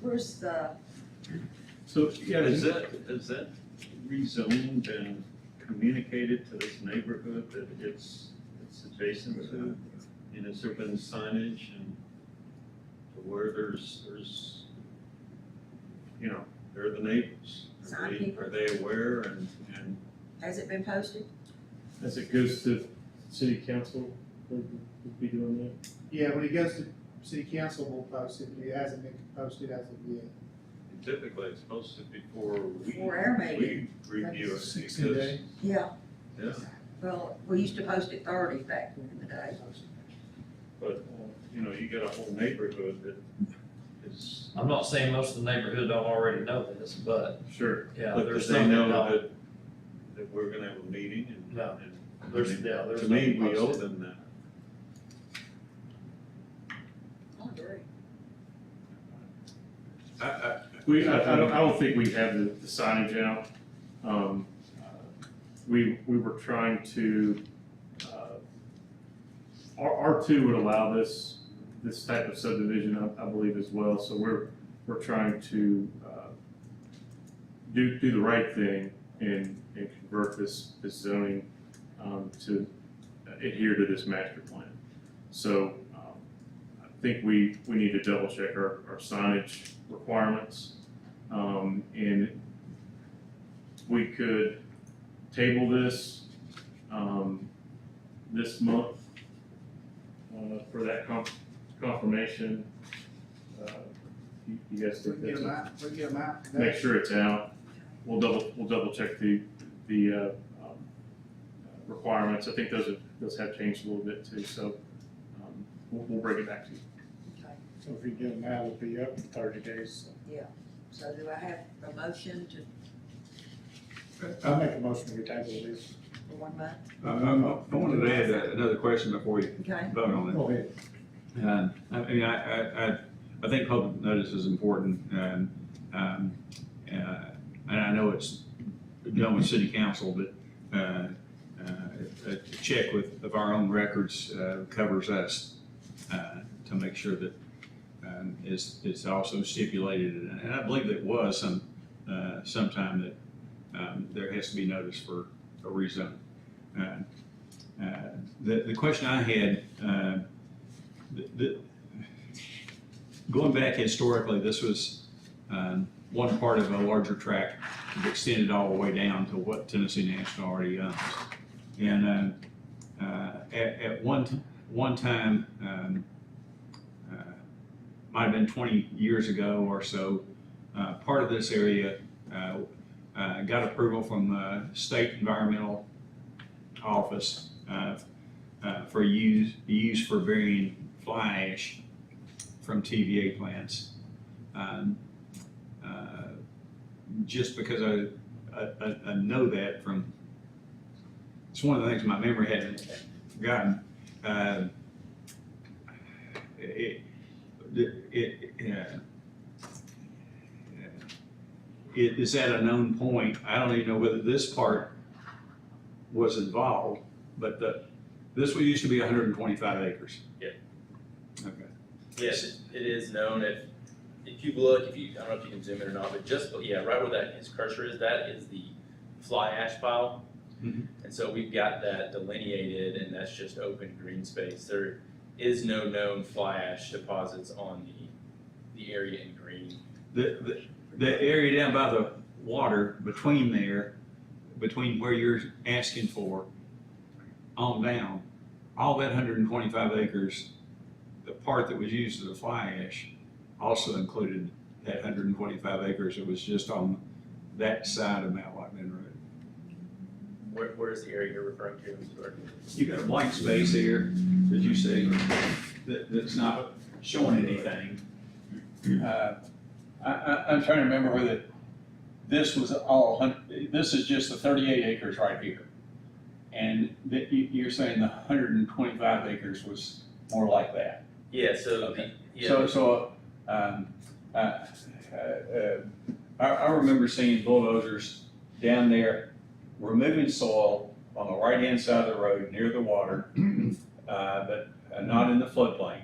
Where's the, So, yeah, Is that rezoned and communicated to this neighborhood that it's adjacent to? And has there been signage and to where there's, you know, they're the neighbors? Sign people? Are they aware and has it been posted? as it goes to city council, we'll be doing that. Yeah, when it goes to city council, we'll post it, it hasn't been posted as of yet. typically it's posted before Before our meeting. we review it? 60 because- days. Yeah, Yeah, well, we used to post it 30 back in the day. but, you know, you got a whole neighborhood that is, I'm not saying most of the neighborhood don't already know this, but Sure. yeah, but there's do they some that know don't. that we're gonna have a meeting and? No. and- There's To me, nothing we owe posted. them that. I agree. I don't think we have the signage out. We were trying to, R2 would allow this type of subdivision, I believe as well, so we're trying to, do the right thing and convert this zoning, to adhere to this master plan. So, I think we need to double check our signage requirements. And we could table this, this month, for that confirmation. You guys We think can get that's, them out, we can get them out today. make sure it's out. We'll double check the requirements. I think those have changed a little bit too, so, we'll bring it back to you. Okay, So if you get them out, it'll be up in 30 days. so do I have a motion I'll make a motion to table this. for 1 month? I wanted to add another question before you Okay, vote on it. Go ahead. I mean, I think public notice is important, and I know it's done with city council, but a check of our own records covers us to make sure that it's also stipulated, and I believe it was sometime that there has to be notice for a rezone. The question I had, going back historically, this was one part of a larger tract that extended all the way down to what Tennessee National already owns. And at one time, might have been 20 years ago or so, part of this area got approval from the State Environmental Office for use for burying fly ash from TVA plants. Just because I know that from, it's one of the things my memory hadn't forgotten. It is at a known point. I don't even know whether this part was involved, but this one used to be 125 acres. Yeah. Okay. Yes, it is known. If you look, I don't know if you can zoom in or not, but just, yeah, right where that his cursor is, that is the fly ash pile. Mhm. And so we've got that delineated, and that's just open green space. There is no known fly ash deposits on the area in green. The area down by the water between where you're asking for, on down, all that 125 acres, the part that was used as a fly ash also included that 125 acres. It was just on that side of Mount Loudon Road. Where's the area you're referring to, Mr. Gordon? You got a blank space here that you see that's not showing anything. I'm trying to remember whether this was all, this is just the 38 acres right here. And you're saying the 125 acres was more like that. Yeah, so Okay. yeah. I remember seeing bulldozers down there removing soil on the right-hand side of the road near the water, but not in the floodplain.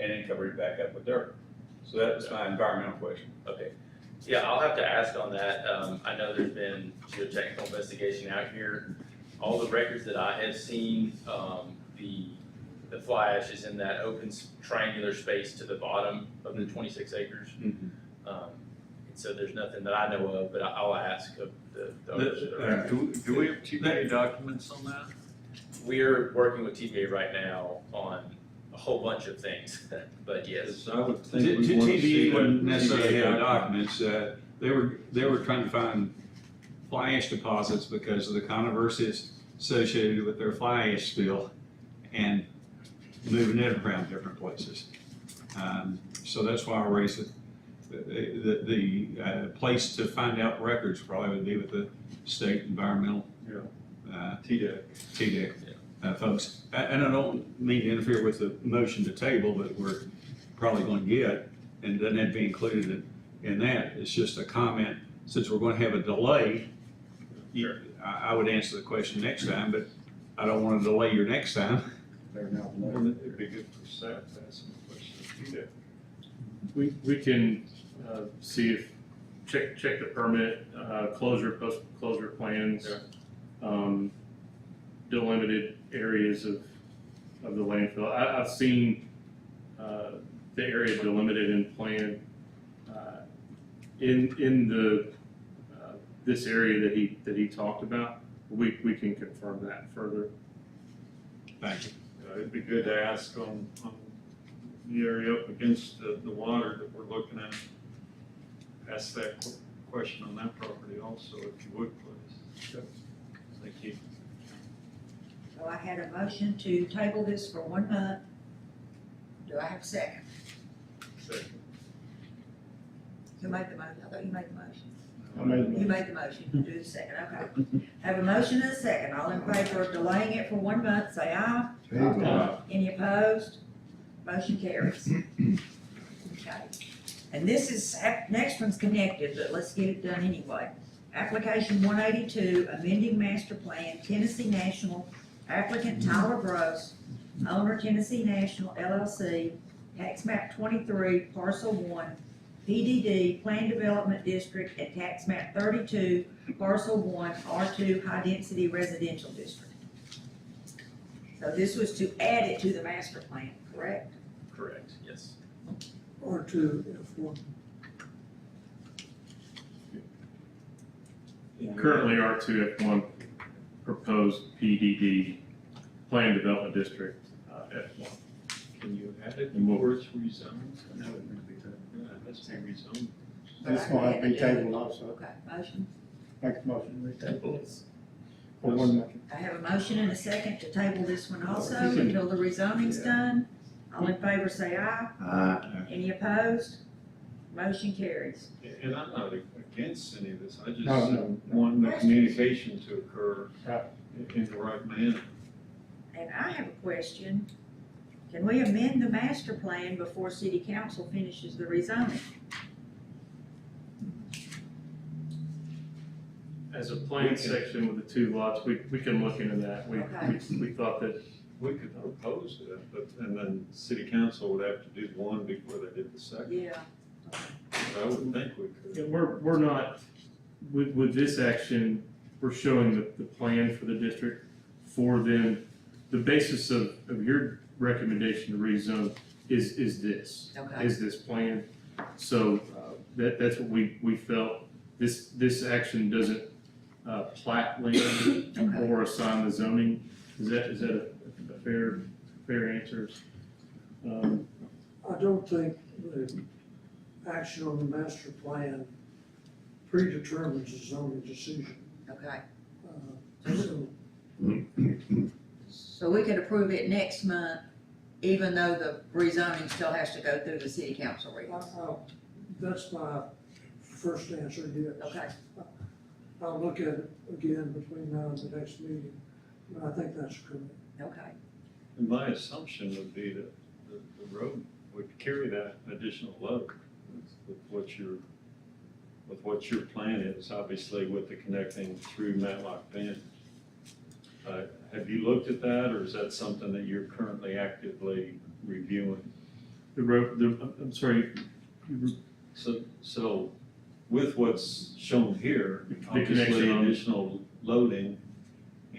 and then cover it back up with dirt. So that's my environmental question. Okay, yeah, I'll have to ask on that. I know there's been geotechnical investigation out here. All the records that I have seen, the fly ash is in that open triangular space to the bottom of the 26 acres. Mhm. And so there's nothing that I know of, but I'll ask of the owners that are out there. Do we have TPA documents on that? We're working with TPA right now on a whole bunch of things, but yes. Because I would think we want to see TDE what wouldn't necessarily TPA have documents, they were trying to find fly ash deposits because of the controversies associated with their fly ash spill and moving it around different places. So that's why I raised it. The place to find out records probably would be with the state environmental. TDEC. TDEC folks. And I don't mean to interfere with the motion to table, but we're probably going to get, and doesn't have to be included in that. It's just a comment, since we're going to have a delay. I would answer the question next time, but I don't want to delay your next time. It'd be good for staff to ask some questions of TDEC. We can, see if, check the permit, post-closure plans. Delimited areas of the landfill. I've seen, the area delimited and plan, in the, this area that he talked about. We can confirm that further. Thank you. It'd be good to ask on the area up against the water that we're looking at. Ask that question on that property also, if you would, please. Thank you. So I had a motion to table this for 1 month. Do I have a second? Second. Who made the motion? I thought you made the motion. I made the You motion. made the motion, you do the second, okay. Have a motion and a second. All in favor of delaying it for 1 month, say aye. Any opposed? Motion carries. Okay. And this is, next one's connected, but let's get it done anyway. Application 182, amending master plan, Tennessee National, applicant Tyler Gross, owner Tennessee National LLC, tax map 23, parcel 1, PDD, Plan Development District, and tax map 32, parcel 1, R2, High Density Residential District. So this was to add it to the master plan, correct? Correct, yes. R2F1. Currently R2F1 proposed PDD, Plan Development District, F1. Can you add it And we'll- before it's rezoned? No, it would be that. Yeah, that's be rezoned. This one have to be tabled also. Okay, motion. Make a motion, we table this for 1 month. I have a motion and a second to table this one also until the rezoning's done. All in favor say aye. Any opposed? Motion carries. And I'm not against any of this, I just No. want the communication to occur Right. in the right manner. And I have a question. Can we amend the master plan before city council finishes the rezoning? As a plan section with the 2 lots, we can look into that. We thought that, We could propose it, but, and then city council would have to do one before they did the second. Yeah. I would think we yeah, could. we're not, with this action, we're showing the plan for the district for them. The basis of your recommendation to rezone is this. Okay. Is this plan. So, that's what we felt. This action doesn't, plat land Okay. or assign the zoning. Is that a fair answer? I don't think the action on the master plan predetermines a zoning decision. Okay. So So we could approve it next month, even though the rezoning still has to go through the city council readings? that's my first answer, yes. Okay. I'll look at it again between now and the next meeting, but I think that's correct. Okay. And my assumption would be that the road would carry that additional load with what your plan is, obviously with the connecting through Matlock Bend. Have you looked at that, or is that something that you're currently actively reviewing? The road, I'm sorry, So with what's shown here, The obviously connection on- additional loading,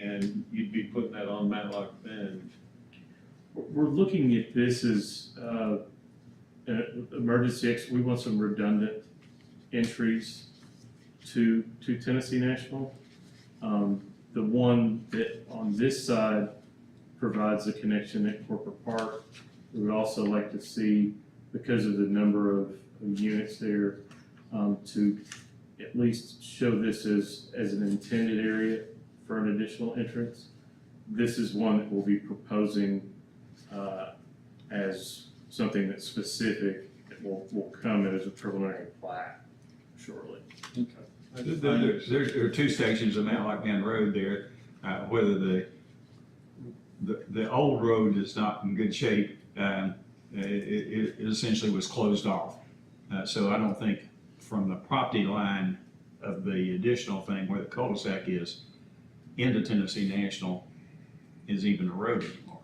and you'd be putting that on Matlock Bend. we're looking at this as, an emergency exit. We want some redundant entries to Tennessee National. The one that on this side provides a connection at Corporate Park. We would also like to see, because of the number of units there, to at least show this as an intended area for an additional entrance. This is one that we'll be proposing as something that's specific, that will come in as a preliminary plat shortly. There are two sections of Matlock Bend Road there, whether the old road is not in good shape, it essentially was closed off. So I don't think from the property line of the additional thing where the cul-de-sac is into Tennessee National is even a road anymore.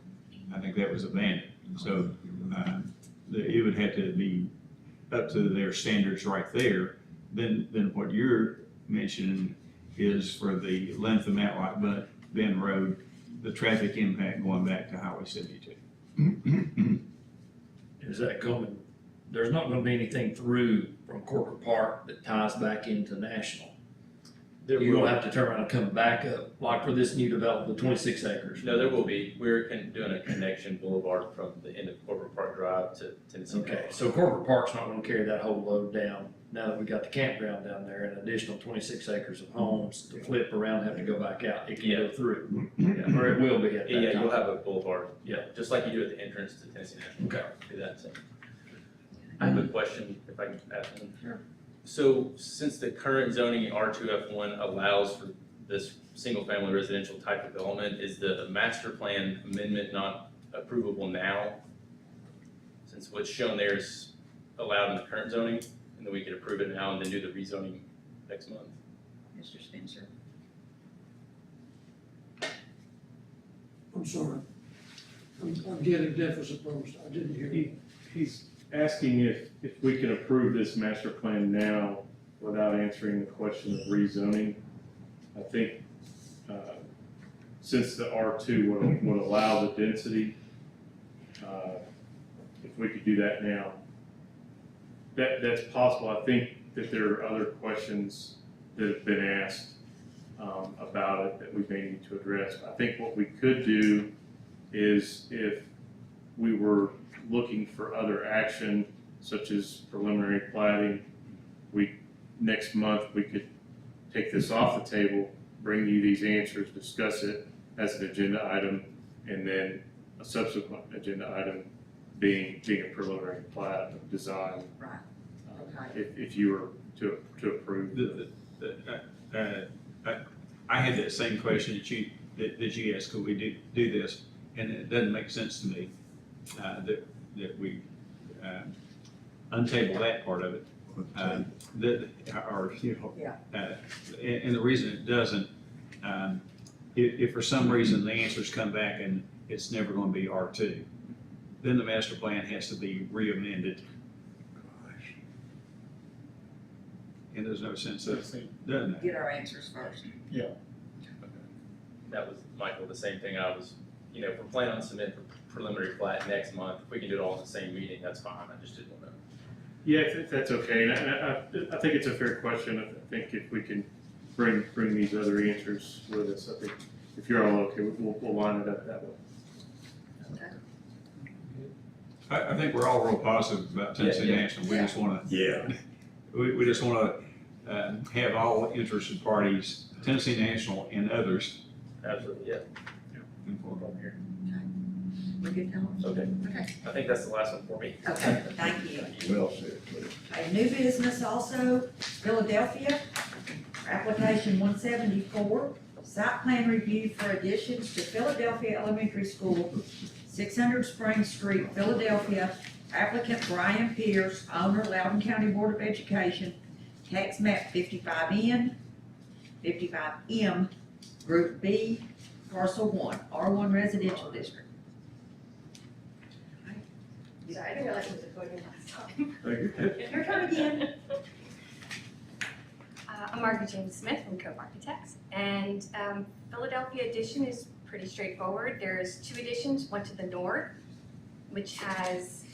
I think that was abandoned. So it would have to be up to their standards right there. Then what you're mentioning is for the length of Matlock Bend Road, the traffic impact going back to Highway 72. Is that coming, there's not gonna be anything through from Corporate Park that ties back into National. You don't have to turn around and come back up, like for this new development, 26 acres. No, there will be. We're doing a connection boulevard from the end of Corporate Park Drive to Tennessee. Okay, so Corporate Park's not gonna carry that whole load down, now that we got the campground down there, an additional 26 acres of homes to flip around, have to go back out, it can go through. Yeah, or it will be at that Yeah, you'll time. have a boulevard. Yeah. Just like you do at the entrance to Tennessee National. Okay. Do that same. I have a question, if I can ask one. Sure. So since the current zoning R2F1 allows for this single-family residential type of development, is the master plan amendment not approvable now? Since what's shown there is allowed in the current zoning, and then we could approve it now and then do the rezoning next month? Mr. Spencer. I'm sorry. I'm getting deficit bonus, I didn't hear you. He's asking if we can approve this master plan now without answering the question of rezoning. I think, since the R2 would allow the density, if we could do that now, that's possible. I think that there are other questions that have been asked, about it that we may need to address. I think what we could do is if we were looking for other action, such as preliminary plating, next month, we could take this off the table, bring you these answers, discuss it as an agenda item, and then a subsequent agenda item being a preliminary plat of design. Right. Okay. If you were to approve. I had that same question that you asked, could we do this? And it doesn't make sense to me that we untable that part of it. And the reason it doesn't, if for some reason the answers come back and it's never going to be R2, then the master plan has to be re-amended. And there's no sense of doing that. Get our answers first. That was, Michael, the same thing I was, if we're planning on submitting for preliminary plat next month, if we can do it all in the same meeting, that's fine. I just didn't want to. Yeah, if that's okay, and I think it's a fair question. I think if we can bring these other answers with us, I think if you're all okay, we'll line it up that way. Okay. I think we're all real positive about Tennessee Yeah. National. We just want to, Yeah. we just want to have all interested parties, Tennessee National and others, Absolutely, yeah. informed. We good now? Okay. Okay. I think that's the last one for me. Okay, thank you. Well said, please. A new business also, Philadelphia, application 174, site plan review for additions to Philadelphia Elementary School, 600 Spring Street, Philadelphia. Applicant Brian Pierce, owner Loudon County Board of Education, tax map 55N, 55M, Group B, Parcel 1, R1 Residential District. Sorry, I didn't realize it was recording last time. Oh, you're good. Your turn again. I'm Margaret James Smith from Cope Architects, and Philadelphia addition is pretty straightforward. There's 2 additions, one to the north, which has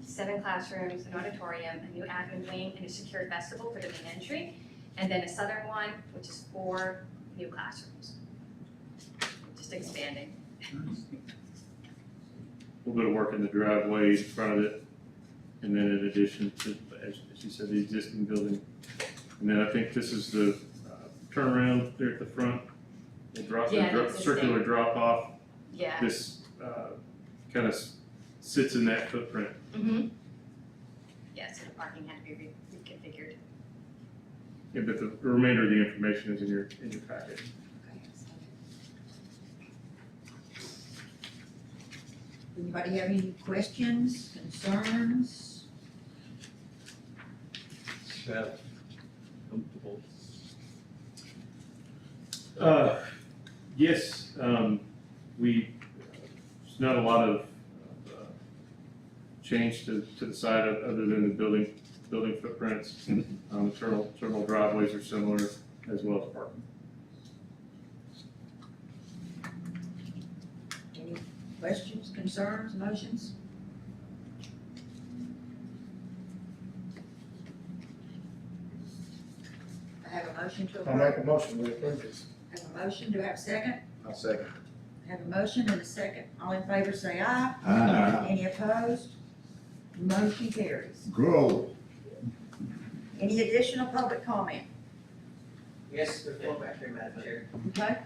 7 classrooms, an auditorium, a new admin wing, and a secured vestibule for the main entry, and then a southern one, which is 4 new classrooms. Just expanding. A little bit of work in the driveway in front of it, and then in addition to, as you said, the existing building. And then I think this is the turnaround there at the front, the Yeah, the existing. circular drop off. Yeah. This kind of sits in that footprint. Mm-hmm. Yeah, so the parking had to be reconfigured. Yeah, but the remainder of the information is in your packet. Anybody have any questions, concerns? Staff comfortable? Yes, there's not a lot of change to the side other than the building footprints. Internal driveways are similar as well as parking. Any questions, concerns, motions? I have a motion to I approve. make a motion, we approve this. Have a motion, do I have a second? I'll second. Have a motion and a second. All in favor say aye. Aye. Any opposed? Motion carries. Grow. Any additional public comment? Yes, there's one back there, Madam Chair. Okay?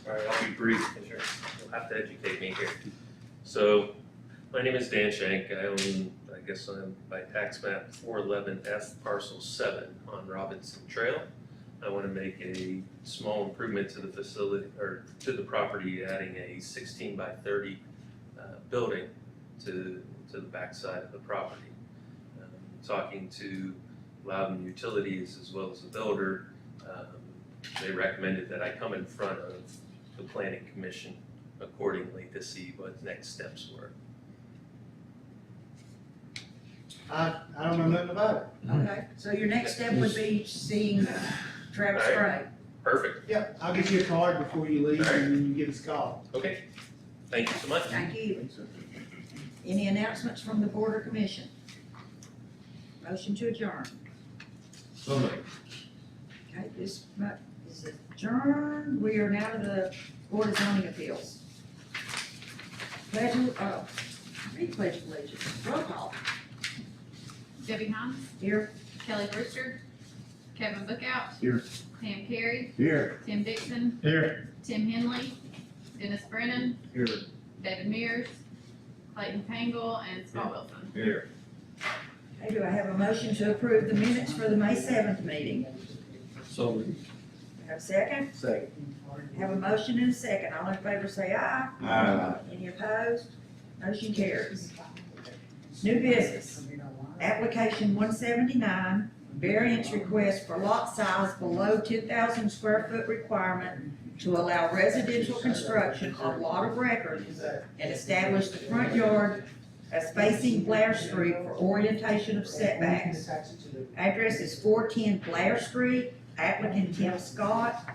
All right, I'll be brief, because you'll have to educate me here. So, my name is Dan Shank. I own, I guess I'm by tax map 411F parcel 7 on Robinson Trail. I want to make a small improvement to the facility, or to the property, adding a 16 by 30 building to the backside of the property. Talking to Loudon Utilities as well as the builder, they recommended that I come in front of the planning commission accordingly to see what next steps were. I don't know nothing about it. Okay, so your next step would be seeing Travis Gray. Perfect. Yep, I'll get you a card before you leave and then you give us a call. Okay. Thank you so much. Thank you. Any announcements from the board or commission? Motion to adjourn. So moved. Okay, this is adjourned. We are now to the Board of Zoning Appeals. Read pledge of allegiance. Roll call. Debbie Hines, Here. Kelly Brewster, Kevin Bookout. Here. Pam Carey, Here. Tim Dixon, Here. Tim Henley, Dennis Brennan, Here. David Mears, Clayton Pangle, and Scott Wilson. Here. Okay, do I have a motion to approve the minutes for the May 7th meeting? So moved. Have a second? Second. Have a motion and a second. All in favor say aye. Aye. Any opposed? Motion carries. New business. Application 179, variance request for lot size below 10,000 square foot requirement to allow residential construction on lot of record and establish the front yard as facing Blair Street for orientation of setbacks. Address is 410 Blair Street, applicant Tim Scott,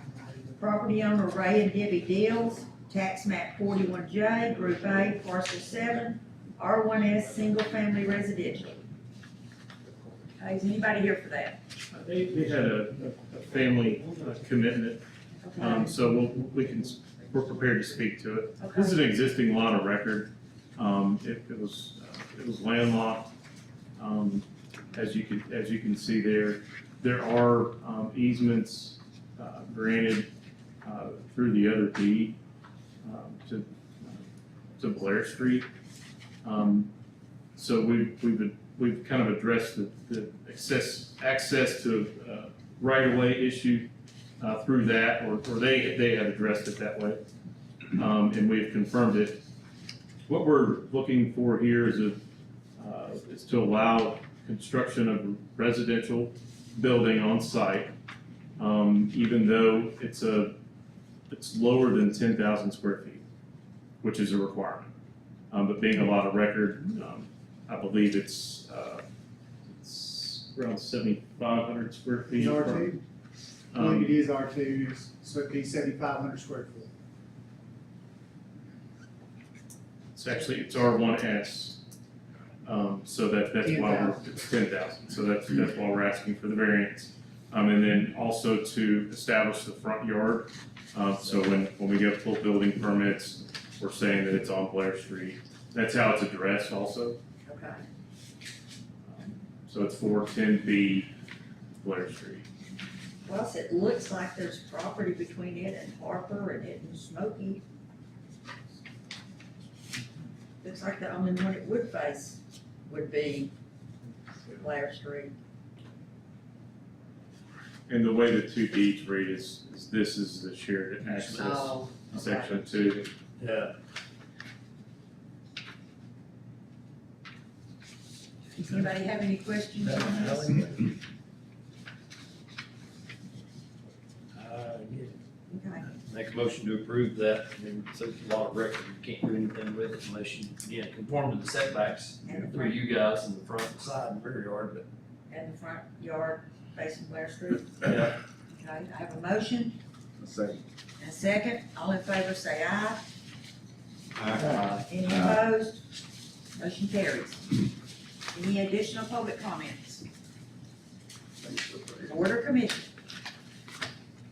property owner Ray and Debbie Deals, tax map 41J, group A, parcel 7, R1S, single family residential. Okay, is anybody here for that? They had a family commitment, Okay. so we're prepared to speak to it. Okay. This is an existing lot of record. It was landlocked. As you can see there are easements granted through the other deed to Blair Street. So we've kind of addressed the access to right-of-way issue through that, or they have addressed it that way, and we have confirmed it. What we're looking for here is to allow construction of a residential building on site, even though it's a it's lower than 10,000 square feet, which is a requirement. But being a lot of record, I believe it's around 7,500 square feet. It's R2? I Um, believe it is R2, so it'd be 7,500 square foot. It's actually, it's R1S, so that's why we're, 10,000. it's 10,000, so that's why we're asking for the variance. And then also to establish the front yard, so when we get full building permits, we're saying that it's on Blair Street. That's how it's addressed also, Okay. so it's 410B Blair Street. Plus, it looks like there's property between it and Harper and it and Smoky. Looks like the only one it would face would be Blair Street. And the way the two deeds read is this is the shared access, Oh, okay. section 2. Yeah. Does anybody have any questions on this? Okay. Make a motion to approve that, and so it's a lot of record, you can't do anything with it unless you, again, conform to the setbacks through you guys in the front, side, and rear yard, but. And the front yard facing Blair Street? Yeah. Okay, I have a motion Second. and a second. All in favor say aye. Aye. Any opposed? Motion carries. Any additional public comments? Board or commission?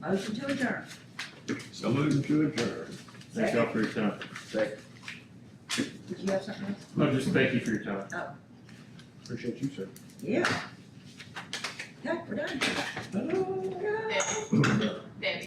Motion to adjourn. So moved. To adjourn. Thank y'all for your time. Second. Did you have something else? No, just thank you for your time. Appreciate you, sir. Yeah. Okay, we're done. Debbie.